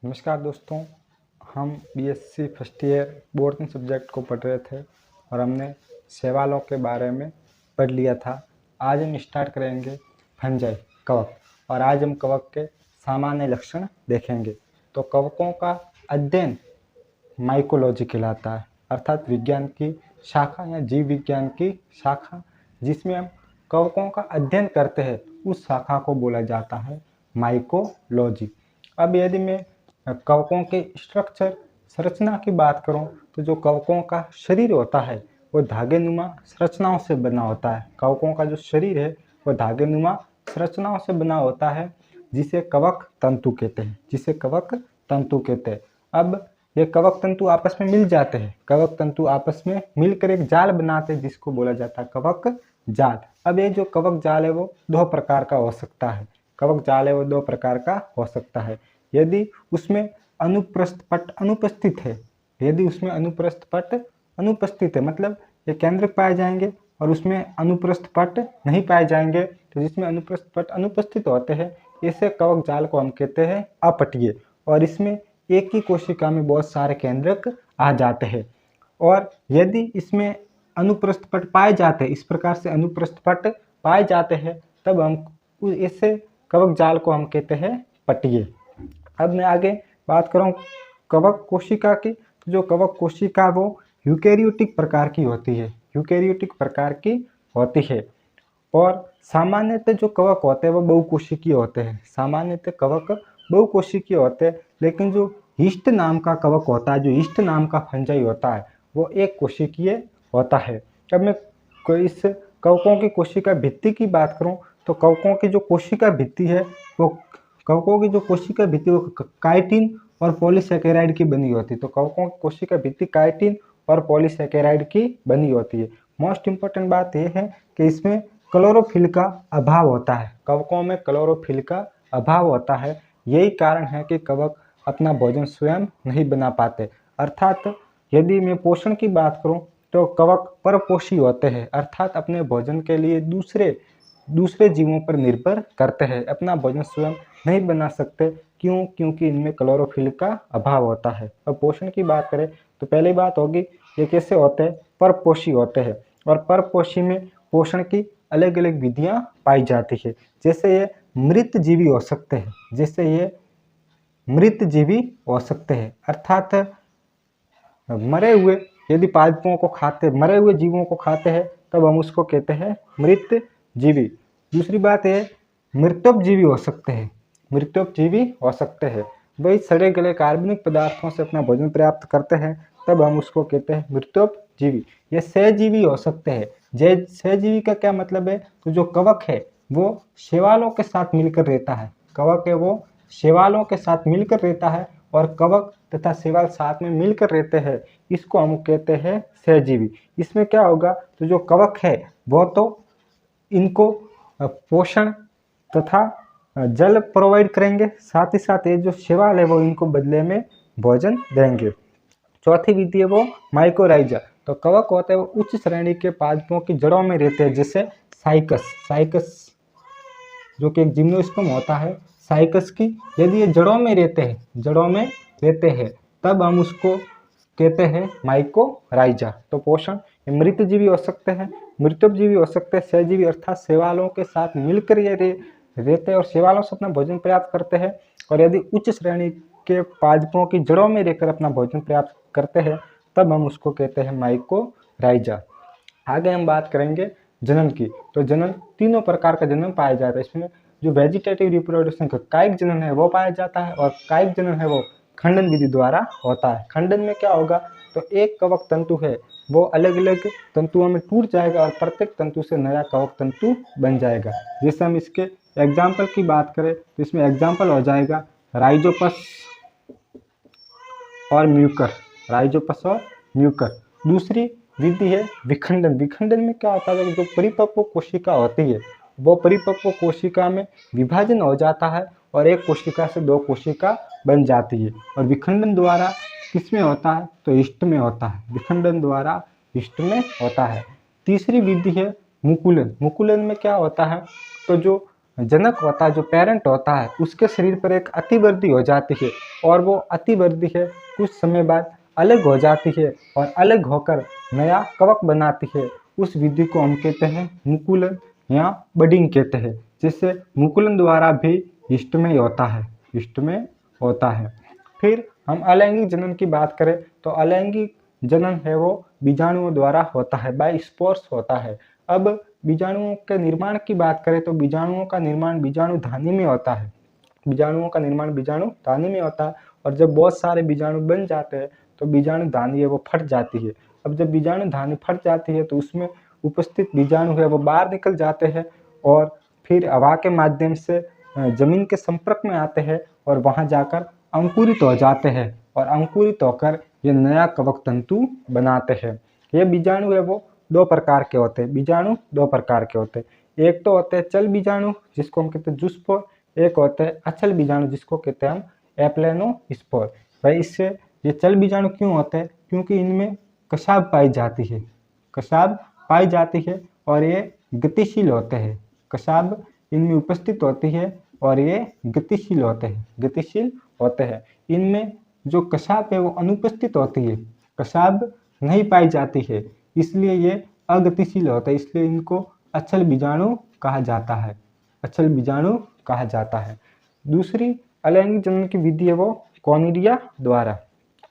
नमस्कार दोस्तों, हम BSc first year boarding subject को पढ़ रहे थे और हमने शैवालों के बारे में पढ़ लिया था। आज हम स्टार्ट करेंगे फंजाई कवक और आज हम कवक के सामान्य लक्षण देखेंगे। तो कवकों का अध्ययन माइकोलॉजी कहलाता है, अर्थात विज्ञान की शाखा या जीव विज्ञान की शाखा जिसमें हम कवकों का अध्ययन करते हैं, उस शाखा को बोला जाता है माइकोलॉजी। अब यदि मैं कवकों के स्ट्रक्चर संरचना की बात करूं तो जो कवकों का शरीर होता है वो धागेनुमा संरचनाओं से बना होता है। कवकों का जो शरीर है वो धागेनुमा संरचनाओं से बना होता है, जिसे कवक तंतु कहते हैं। अब ये कवक तंतु आपस में मिल जाते हैं, कवक तंतु आपस में मिलकर एक जाल बनाते हैं जिसको बोला जाता है कवक जाल। अब ये जो कवक जाल है वो दो प्रकार का हो सकता है। कवक जाल है वो दो प्रकार का हो सकता है। यदि उसमें अनुप्रस्थ पट अनुपस्थित है, मतलब ये केंद्रक पाए जाएंगे और उसमें अनुप्रस्थ पट नहीं पाए जाएंगे, तो जिसमें अनुप्रस्थ पट अनुपस्थित होते हैं ऐसे कवक जाल को हम कहते हैं अपटीय। और इसमें एक ही कोशिका में बहुत सारे केंद्रक आ जाते हैं। और यदि इसमें अनुप्रस्थ पट पाए जाते हैं, इस प्रकार से अनुप्रस्थ पट पाए जाते हैं, तब हम ऐसे कवक जाल को हम कहते हैं पटीय। अब मैं आगे बात करूं कवक कोशिका की, तो जो कवक कोशिका वो यूकेरियोटिक प्रकार की होती है। और सामान्यतः जो कवक होते हैं वो बहुकोशिकीय होते हैं, लेकिन जो ईस्ट नाम का कवक होता है, जो ईस्ट नाम का फंजाई होता है, वो एक कोशिकीय होता है। अब मैं इस कवकों की कोशिका भित्ति की बात करूं तो कवकों की जो कोशिका भित्ति है वो काइटिन और पॉलीसैकेराइड की बनी होती है। तो कवकों की कोशिका भित्ति काइटिन और पॉलीसैकेराइड की बनी होती है। मोस्ट इम्पोर्टेंट बात यह है कि इसमें क्लोरोफिल का अभाव होता है, कवकों में क्लोरोफिल का अभाव होता है। यही कारण है कि कवक अपना भोजन स्वयं नहीं बना पाते। अर्थात यदि मैं पोषण की बात करूं तो कवक परपोषी होते हैं, अर्थात अपने भोजन के लिए दूसरे जीवों पर निर्भर करते हैं, अपना भोजन स्वयं नहीं बना सकते। क्यों? क्योंकि इनमें क्लोरोफिल का अभाव होता है। अब पोषण की बात करें तो पहली बात होगी ये कैसे होते हैं, परपोषी होते हैं। और परपोषी में पोषण की अलग अलग विधियां पाई जाती है। जैसे ये मृत जीवी हो सकते हैं, अर्थात मरे हुए यदि पादपों को मरे हुए जीवों को खाते हैं तब हम उसको कहते हैं मृत जीवी। दूसरी बात है मृतोपजीवी हो सकते हैं, वही सड़े गले कार्बनिक पदार्थों से अपना भोजन प्राप्त करते हैं, तब हम उसको कहते हैं मृतोपजीवी। ये सहजीवी हो सकते हैं। सहजीवी का क्या मतलब है? तो जो कवक है वो शैवालों के साथ मिलकर रहता है, और कवक तथा शैवाल साथ में मिलकर रहते हैं, इसको हम कहते हैं सहजीवी। इसमें क्या होगा, तो जो कवक है वो तो इनको पोषण तथा जल प्रोवाइड करेंगे, साथ ही साथ ये जो शैवाल है वो इनको बदले में भोजन देंगे। चौथी विधि है वो माइकोराइजा। तो कवक होते हैं वो उच्च श्रेणी के पादपों की जड़ों में रहते हैं, जैसे साइकस जो कि एक जिम्नोस्पर्म होता है, साइकस की यदि ये जड़ों में रहते हैं तब हम उसको कहते हैं माइकोराइजा। तो पोषण मृतजीवी हो सकते हैं, मृतोपजीवी हो सकते हैं, सहजीवी अर्थात शैवालों के साथ मिलकर ये रहते हैं और शैवालों से अपना भोजन प्राप्त करते हैं। और यदि उच्च श्रेणी के पादपों की जड़ों में रहकर अपना भोजन प्राप्त करते हैं तब हम उसको कहते हैं माइकोराइजा। आगे हम बात करेंगे जनन की। तो जनन तीनों प्रकार का जनन पाया जाता है। इसमें जो वेजिटेटिव रिप्रोडक्शन का कायिक जनन है वो पाया जाता है, और कायिक जनन है वो खंडन विधि द्वारा होता है। खंडन में क्या होगा, तो एक कवक तंतु है वो अलग अलग तंतुओं में टूट जाएगा और प्रत्येक तंतु से नया कवक तंतु बन जाएगा। जैसे हम इसके एग्जाम्पल की बात करें तो इसमें एग्जाम्पल हो जाएगा राइजोपस और म्यूकर। दूसरी विधि है विखंडन। विखंडन में क्या होता है, जो परिपक्व कोशिका होती है वो परिपक्व कोशिका में विभाजन हो जाता है और एक कोशिका से दो कोशिका बन जाती है। और विखंडन द्वारा किसमें होता है, तो ईस्ट में होता है। विखंडन द्वारा ईस्ट में होता है। तीसरी विधि है मुकुलन। मुकुलन में क्या होता है, तो जो जनक होता है, जो पेरेंट होता है, उसके शरीर पर एक अतिवृद्धि हो जाती है और वो अतिवृद्धि है कुछ समय बाद अलग हो जाती है और अलग होकर नया कवक बनाती है। उस विधि को हम कहते हैं मुकुलन या बडिंग कहते हैं, जिससे मुकुलन द्वारा भी हिस्टमय होता है, हिस्टमय होता है। फिर हम अलैंगिक जनन की बात करें तो अलैंगिक जनन है वो बीजाणुओं द्वारा होता है, बाय स्पोर्स होता है। अब बीजाणुओं के निर्माण की बात करें तो बीजाणुओं का निर्माण बीजाणु धानी में होता है, बीजाणुओं का निर्माण बीजाणु धानी में होता है। और जब बहुत सारे बीजाणु बन जाते हैं तो बीजाणु धानी है वो फट जाती है। अब जब बीजाणु धानी फट जाती है तो उसमें उपस्थित बीजाणु है वो बाहर निकल जाते हैं और फिर हवा के माध्यम से जमीन के संपर्क में आते हैं और वहां जाकर अंकुरित हो जाते हैं और अंकुरित होकर ये नया कवक तंतु बनाते हैं। ये बीजाणु है वो दो प्रकार के होते हैं, बीजाणु दो प्रकार के होते हैं। एक तो होते हैं चल बीजाणु जिसको हम कहते हैं जूस्पोर, एक होते हैं अचल बीजाणु जिसको कहते हैं हम एप्लेनोस्पोर। भाई इससे ये चल बीजाणु क्यों होते हैं? क्योंकि इनमें कशाब पाई जाती है, कशाब पाई जाती है और ये गतिशील होते हैं, कशाब इनमें उपस्थित होती है और ये गतिशील होते हैं, गतिशील होते हैं। इनमें जो कशाब है वो अनुपस्थित होती है, कशाब नहीं पाई जाती है, इसलिए ये अगतिशील होता है, इसलिए इनको अचल बीजाणु कहा जाता है, अचल बीजाणु कहा जाता है। दूसरी अलैंगिक जनन की विधि है वो कॉनिडिया द्वारा।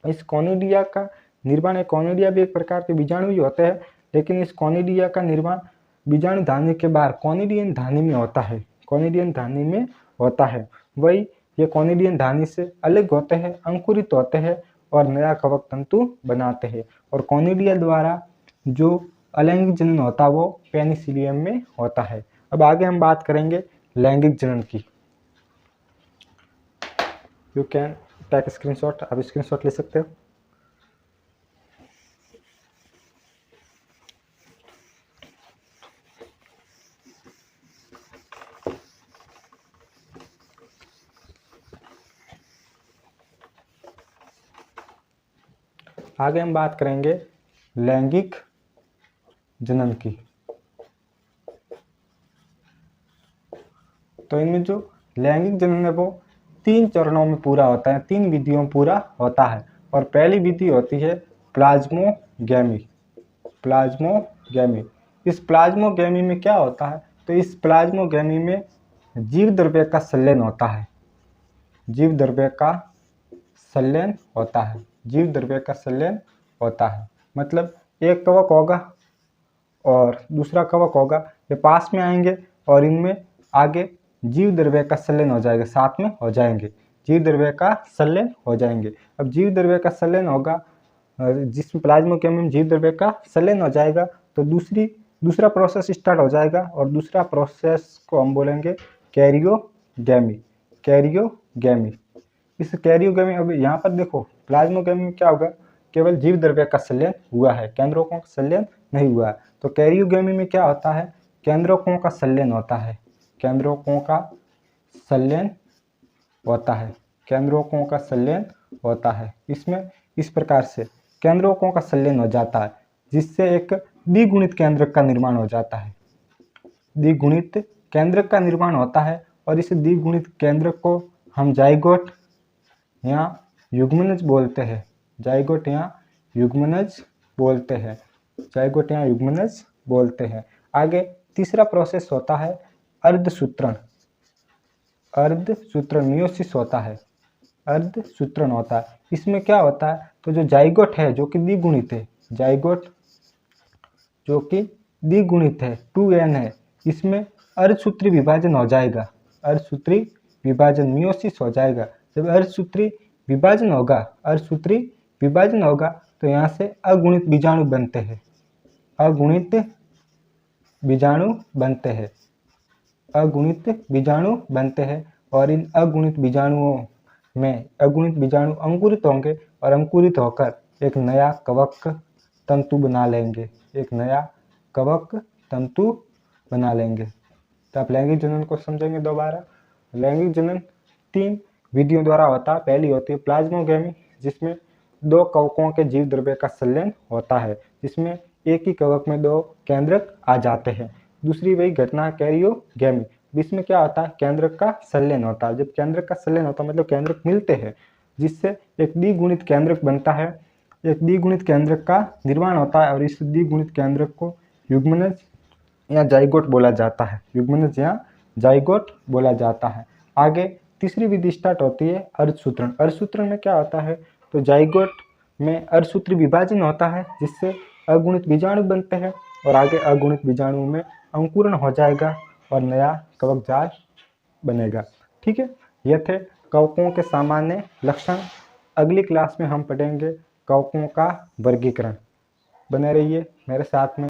इस कॉनिडिया का निर्माण है, कॉनिडिया भी एक प्रकार के बीजाणु ही होते हैं, लेकिन इस कॉनिडिया का निर्माण बीजाणु धानी के बाहर कॉनिडियन धानी में होता है, कॉनिडियन धानी में होता है। वही ये कॉनिडियन धानी से अलग होते हैं, अंकुरित होते हैं और नया कवक तंतु बनाते हैं। और कॉनिडिया द्वारा जो अलैंगिक जनन होता है वो पेनिसिलियम में होता है। अब आगे हम बात करेंगे लैंगिक जनन की। यू कैन टेक स्क्रीनशॉट, आप स्क्रीनशॉट ले सकते हो। आगे हम बात करेंगे लैंगिक जनन की। तो इनमें जो लैंगिक जनन है वो 3 चरणों में पूरा होता है, 3 विधियों में पूरा होता है। और पहली विधि होती है प्लाज्मोगैमी, प्लाज्मोगैमी। इस प्लाज्मोगैमी में क्या होता है? तो इस प्लाज्मोगैमी में जीव द्रव्य का संलयन होता है, जीव द्रव्य का संलयन होता है, जीव द्रव्य का संलयन होता है। मतलब एक कवक होगा और दूसरा कवक होगा, ये पास में आएंगे और इनमें आगे जीव द्रव्य का संलयन हो जाएगा, साथ में हो जाएंगे, जीव द्रव्य का संलयन हो जाएंगे। अब जीव द्रव्य का संलयन होगा, जिसमें प्लाज्मोगैमी में जीव द्रव्य का संलयन हो जाएगा तो दूसरा प्रोसेस स्टार्ट हो जाएगा और दूसरा प्रोसेस को हम बोलेंगे कैरियोगैमी, कैरियोगैमी। इस कैरियोगैमी, अब यहाँ पर देखो प्लाज्मोगैमी में क्या होगा, केवल जीव द्रव्य का संलयन हुआ है, केंद्रकों का संलयन नहीं हुआ है। तो कैरियोगैमी में क्या होता है? केंद्रकों का संलयन होता है, केंद्रकों का संलयन होता है, केंद्रकों का संलयन होता है। इसमें इस प्रकार से केंद्रकों का संलयन हो जाता है जिससे एक द्विगुणित केंद्रक का निर्माण हो जाता है, द्विगुणित केंद्रक का निर्माण होता है। और इस द्विगुणित केंद्रक को हम जाइगोट या युग्मनज बोलते हैं, जाइगोट या युग्मनज बोलते हैं, जाइगोट या युग्मनज बोलते हैं। आगे तीसरा प्रोसेस होता है अर्धसूत्रण, अर्धसूत्रण मियोसिस होता है, अर्धसूत्रण होता है। इसमें क्या होता है? तो जो जाइगोट है जो कि द्विगुणित है, जाइगोट जो कि द्विगुणित है 2n है, इसमें अर्धसूत्री विभाजन हो जाएगा, अर्धसूत्री विभाजन मियोसिस हो जाएगा। जब अर्धसूत्री विभाजन होगा, अर्धसूत्री विभाजन होगा तो यहाँ से अगुणित बीजाणु बनते हैं, अगुणित बीजाणु बनते हैं, अगुणित बीजाणु बनते हैं। और इन अगुणित बीजाणुओं में अगुणित बीजाणु अंकुरित होंगे और अंकुरित होकर एक नया कवक तंतु बना लेंगे, एक नया कवक तंतु बना लेंगे। तो आप लैंगिक जनन को समझेंगे दोबारा। लैंगिक जनन 3 विधियों द्वारा होता है। पहली होती है प्लाज्मोगैमी, जिसमें 2 कवकों के जीव द्रव्य का संलयन होता है, जिसमें एक ही कवक में 2 केंद्रक आ जाते हैं। दूसरी वही घटना कैरियोगैमी, बीच में क्या होता है, केंद्रक का संलयन होता है। जब केंद्रक का संलयन होता है मतलब केंद्रक मिलते हैं, जिससे एक द्विगुणित केंद्रक बनता है। एक द्विगुणित केंद्रक का निर्माण होता है और इस द्विगुणित केंद्रक को युग्मनज या जाइगोट बोला जाता है। युग्मनज या जाइगोट बोला जाता है। आगे तीसरी विधि स्टार्ट होती है अर्धसूत्रण। अर्धसूत्रण में क्या होता है, तो जाइगोट में अर्धसूत्री विभाजन होता है, जिससे अगुणित बीजाणु बनते हैं और आगे अगुणित बीजाणु में अंकुरण हो जाएगा और नया कवक जाल बनेगा। ठीक है, ये थे कवकों के सामान्य लक्षण। अगली क्लास में हम पढ़ेंगे कवकों का वर्गीकरण। बने रहिए मेरे साथ में।